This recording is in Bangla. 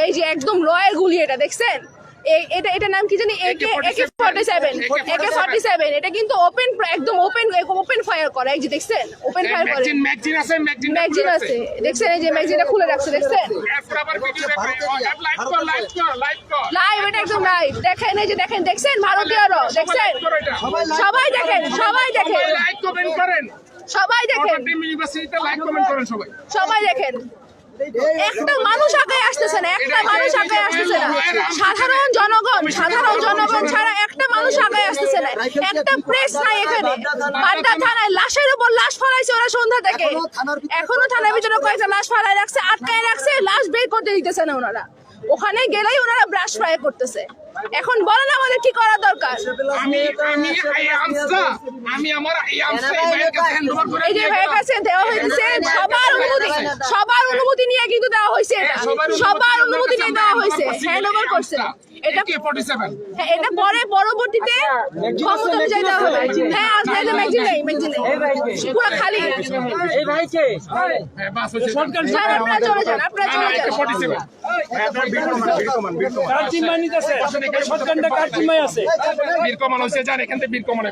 এই যে একদম রয়ের গুলি, এটা দেখছেন? এটা নাম কি জানি, AK-47। এটা কিন্তু ওপেন ফায়ার করে। এই যে দেখছেন, ওপেন ফায়ার করে। ম্যাগজিন আছে, দেখছেন? এই যে ম্যাগজিনটা খুলে রাখছে, দেখছেন? লাইভ, এটা একদম লাইভ। দেখেন, এই যে দেখছেন ভারতীয়রা, দেখছেন? সবাই দেখেন, সবাই দেখেন। একটা মানুষ আগে আসতেছে না, সাধারণ জনগণ ছাড়া একটা মানুষ আগে আসতেছে না। একটা প্রেস নাই এখানে। বাড্ডা থানায় লাশের উপর লাশ ফলাইছে ওরা সন্ধ্যা থেকে। এখনো থানার ভিতরে কয়েকটা লাশ ফলাই রাখছে, আটকায় রাখছে, লাশ বের করতে দিতেছে না ওনারা। ওখানে গেলেই ওনারা ব্রাশ ফ্রাই করতেছে। এখন বলেন আমাদের কি করা দরকার? এই যে ভাইয়ের কাছে দেওয়া হয়েছে, সবার অনুমতি নিয়ে কিন্তু দেওয়া হয়েছে। সবার অনুমতি নিয়ে দেওয়া হয়েছে, হ্যান্ড ওভার করছে। এটা পরে পরবর্তীতে ক্ষমতা অনুযায়ী দেওয়া হবে। হ্যাঁ, আজকে ম্যাগজিন নেই, পুরো খালি। আপনারা চলে যান। বীর কমান হয়েছে, যান এখান থেকে বীর কমানে